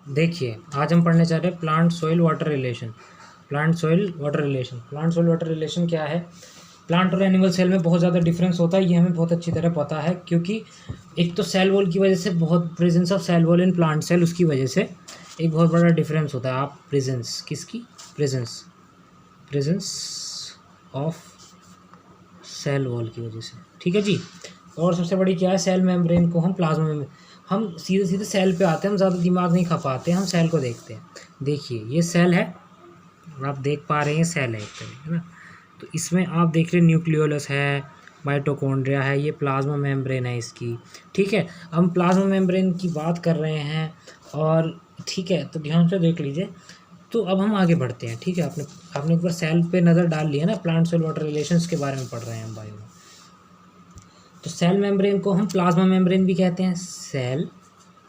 देखिए आज हम पढ़ने जा रहे हैं plant soil water relation. Plant soil water relation क्या है? प्लांट और एनिमल सेल में बहुत ज़्यादा डिफरेंस होता है, ये हमें बहुत अच्छी तरह पता है, क्योंकि एक तो सेल वॉल की वजह से, बहुत presence of cell wall in plant cell, उसकी वजह से एक बहुत बड़ा डिफरेंस होता है। आप प्रेजेंस किसकी? प्रेजेंस ऑफ सेल वॉल की वजह से, ठीक है जी। और सबसे बड़ी क्या है? सेल मेम्ब्रेन को हम प्लाज्मा में, हम सीधे सीधे सेल पे आते हैं, हम ज़्यादा दिमाग नहीं खा पाते, हम सेल को देखते हैं। देखिए ये सेल है, आप देख पा रहे हैं सेल है एक तरह, है ना। तो इसमें आप देख रहे हैं न्यूक्लियोलस है, माइटोकॉन्ड्रिया है, ये प्लाज्मा मेम्ब्रेन है इसकी, ठीक है। हम प्लाज्मा मेम्ब्रेन की बात कर रहे हैं, और ठीक है, तो ध्यान से देख लीजिए। तो अब हम आगे बढ़ते हैं, ठीक है। आपने एक बार सेल पे नज़र डाल लिया ना, प्लांट सेल वाटर रिलेशंस के बारे में पढ़ रहे हैं हम बायो में। तो सेल मेम्ब्रेन को हम प्लाज्मा मेम्ब्रेन भी कहते हैं, सेल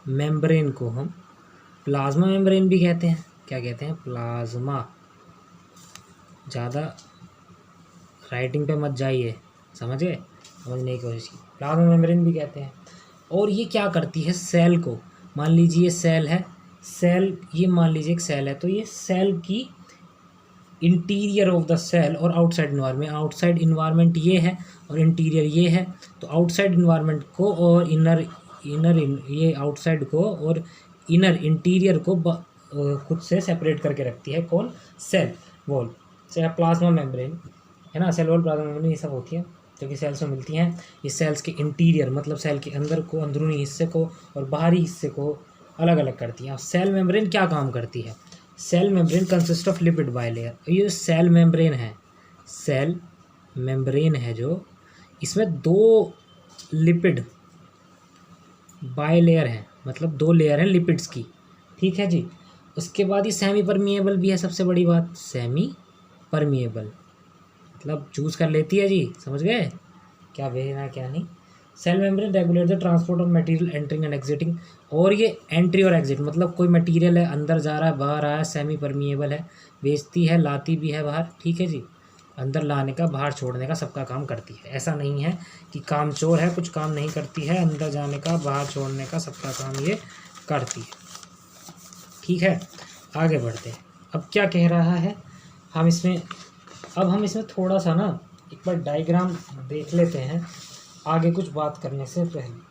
मेम्ब्रेन को हम प्लाज्मा मेम्ब्रेन भी कहते हैं। क्या कहते हैं? प्लाज्मा। ज़्यादा राइटिंग पे मत जाइए, समझ गए? समझने की कोशिश की। प्लाज्मा मेम्ब्रेन भी कहते हैं। और ये क्या करती है? सेल को, मान लीजिए सेल है, सेल, ये मान लीजिए एक सेल है, तो ये सेल की इंटीरियर ऑफ द सेल और आउटसाइड इन्वायरमेंट, आउटसाइड इन्वायरमेंट ये है और इंटीरियर ये है। तो आउटसाइड इन्वायरमेंट को और इनर ये आउटसाइड को और इनर इंटीरियर को खुद से सेपरेट करके रखती है। कौन? सेल वॉल, चाहे प्लाज्मा मेम्ब्रेन, है ना। सेल वॉल, प्लाज्मा मेम्ब्रेन, ये सब होती है जो कि सेल्स में मिलती हैं। ये सेल्स के इंटीरियर मतलब सेल के अंदर को, अंदरूनी हिस्से को और बाहरी हिस्से को अलग अलग करती हैं। सेल मेम्ब्रेन क्या काम करती है? Cell membrane consist of lipid bilayer. ये सेल मेम्ब्रेन है, सेल मेम्ब्रेन है जो, इसमें दो लिपिड बाइलेयर हैं, मतलब दो लेयर हैं लिपिड्स की, ठीक है जी। उसके बाद ये सेमी परमिएबल भी है, सबसे बड़ी बात, सेमी परमिएबल मतलब चूज कर लेती है जी, समझ गए क्या भेजना क्या नहीं। Cell membrane regulate the transport of material entering and exiting. और ये एंट्री और एग्जिट, मतलब कोई मटेरियल है अंदर जा रहा है बाहर आया, सेमी परमिएबल है, भेजती है लाती भी है बाहर, ठीक है जी। अंदर लाने का बाहर छोड़ने का सबका काम करती है। ऐसा नहीं है कि कामचोर है, कुछ काम नहीं करती है, अंदर जाने का बाहर छोड़ने का सबका काम ये करती है, ठीक है। आगे बढ़ते हैं। अब क्या कह रहा है हम इसमें, अब हम इसमें थोड़ा सा ना एक बार डायग्राम देख लेते हैं आगे कुछ बात करने से पहले।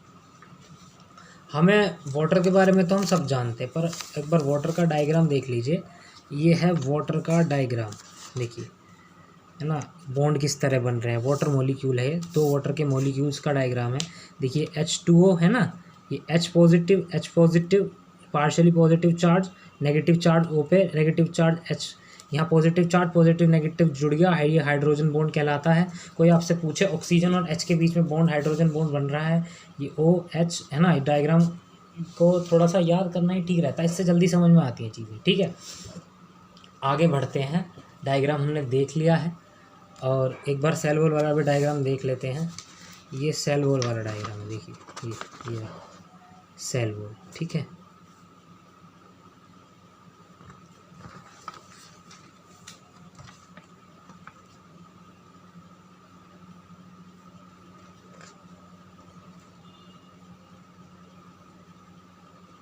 हमें वाटर के बारे में तो हम सब जानते हैं, पर एक बार वाटर का डायग्राम देख लीजिए। ये है वाटर का डायग्राम, देखिए, है ना। बॉन्ड किस तरह बन रहे हैं, वाटर मॉलिक्यूल है, दो वाटर के मॉलिक्यूल्स का डायग्राम है। देखिए H2O है ना, ये H positive partially positive charge, negative charge O पे, नेगेटिव चार्ज H, यहाँ पॉजिटिव चार्ज पॉजिटिव नेगेटिव जुड़ गया, ये हाइड्रोजन बॉन्ड कहलाता है। कोई आपसे पूछे ऑक्सीजन और H के बीच में बॉन्ड, हाइड्रोजन बॉन्ड बन रहा है, ये OH है ना। डायग्राम को थोड़ा सा याद करना ही ठीक रहता है, इससे जल्दी समझ में आती हैं चीज़ें, ठीक है। आगे बढ़ते हैं, डायग्राम हमने देख लिया है, और एक बार सेल वॉल वाला भी डायग्राम देख लेते हैं। ये सेल वॉल वाला डायग्राम है, देखिए ये सेल वॉल, ठीक है।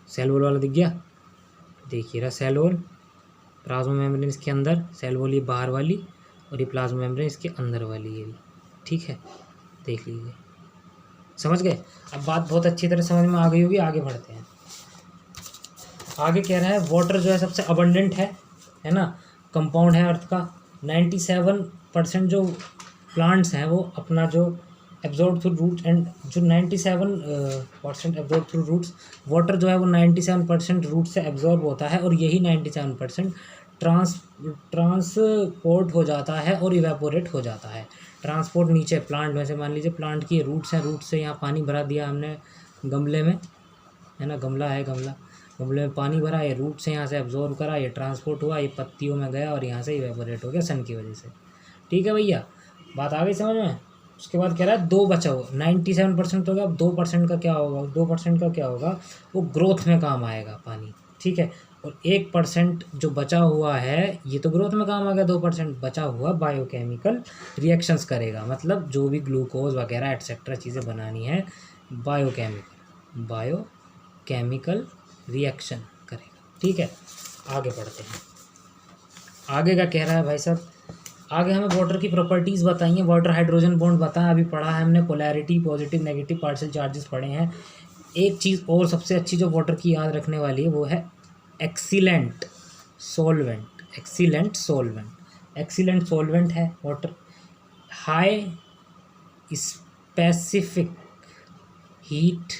सेल वॉल वाला दिख गया? देखिए रहा सेल वॉल, प्लाज्मा मेम्ब्रेन इसके अंदर, सेल वॉल ये बाहर वाली, और ये प्लाज्मा मेम्ब्रेन इसके अंदर वाली, ये भी, ठीक है। देख लीजिए, समझ गए? अब बात बहुत अच्छी तरह समझ में आ गई होगी। आगे बढ़ते हैं। आगे कह रहा है वाटर जो है सबसे अबंडेंट है ना, कंपाउंड है अर्थ का। 97% जो प्लांट्स हैं वो अपना जो एब्जॉर्ब थ्रू रूट, एंड जो 97% एब्जॉर्ब थ्रू रूट्स, वाटर जो है वो 97% रूट से एब्जॉर्ब होता है, और यही 97% ट्रांसपोर्ट हो जाता है और इवेपोरेट हो जाता है। ट्रांसपोर्ट नीचे प्लांट में से, मान लीजिए प्लांट की रूट्स हैं, रूट से यहाँ पानी भरा दिया हमने गमले में, है ना, गमला है, गमले में पानी भरा, ये रूट से यहाँ से एब्जॉर्ब करा, ये ट्रांसपोर्ट हुआ, ये पत्तियों में गया और यहाँ से इवेपोरेट हो गया सन की वजह से, ठीक है भैया। बात आ गई समझ में? उसके बाद कह रहा है दो बचा हुआ 97% होगा, अब 2% का क्या होगा? 2% का क्या होगा? वो ग्रोथ में काम आएगा पानी, ठीक है। और 1% जो बचा हुआ है, ये तो ग्रोथ में काम आ गया, 2% बचा हुआ बायोकेमिकल रिएक्शंस करेगा, मतलब जो भी ग्लूकोज वगैरह एट्सेट्रा चीज़ें बनानी है, बायोकेमिकल रिएक्शन करेगा, ठीक है, आगे बढ़ते हैं। आगे का कह रहा है भाई साहब, आगे हमें वाटर की प्रॉपर्टीज़ बताइए। वाटर हाइड्रोजन बॉन्ड बताएं, अभी पढ़ा है हमने, polarity, positive negative partial charges पढ़े हैं। एक चीज़ और सबसे अच्छी जो वाटर की याद रखने वाली है वो है excellent solvent. Excellent solvent, excellent solvent है water. High specific heat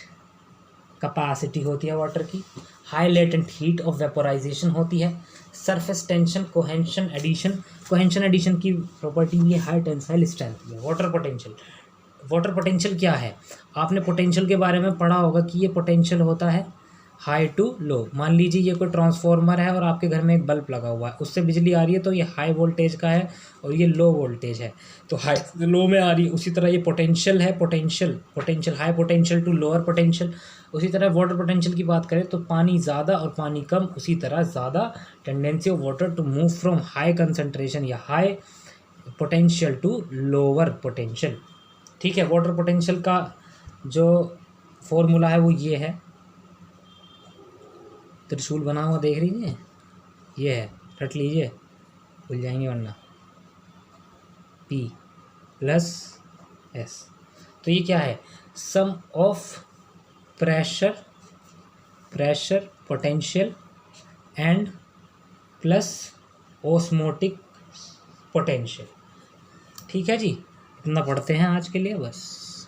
capacity होती है वाटर की। High latent heat of vaporisation होती है। Surface tension, cohesion adhesion, cohesion adhesion की प्रॉपर्टी भी है हाई टेंसाइल स्ट्रेंथ में। वाटर पोटेंशियल, वाटर पोटेंशियल क्या है? आपने पोटेंशियल के बारे में पढ़ा होगा कि ये पोटेंशियल होता है हाई टू लो। मान लीजिए ये कोई ट्रांसफार्मर है और आपके घर में एक बल्ब लगा हुआ है, उससे बिजली आ रही है, तो ये हाई वोल्टेज का है और ये लो वोल्टेज है, तो हाई लो में आ रही है। उसी तरह ये पोटेंशियल है, potential high potential to lower potential. उसी तरह वाटर पोटेंशियल की बात करें तो पानी ज़्यादा और पानी कम, उसी तरह ज़्यादा tendency of water to move from high concentration या high potential to lower potential. ठीक है, वाटर पोटेंशियल का जो फॉर्मूला है वो ये है, त्रिशूल बना हुआ देख लीजिए, ये है, रट लीजिए, भूल जाएंगे वरना। P प्लस S, तो ये क्या है? Sum of pressure potential and plus osmotic potential. ठीक है जी, इतना पढ़ते हैं आज के लिए बस।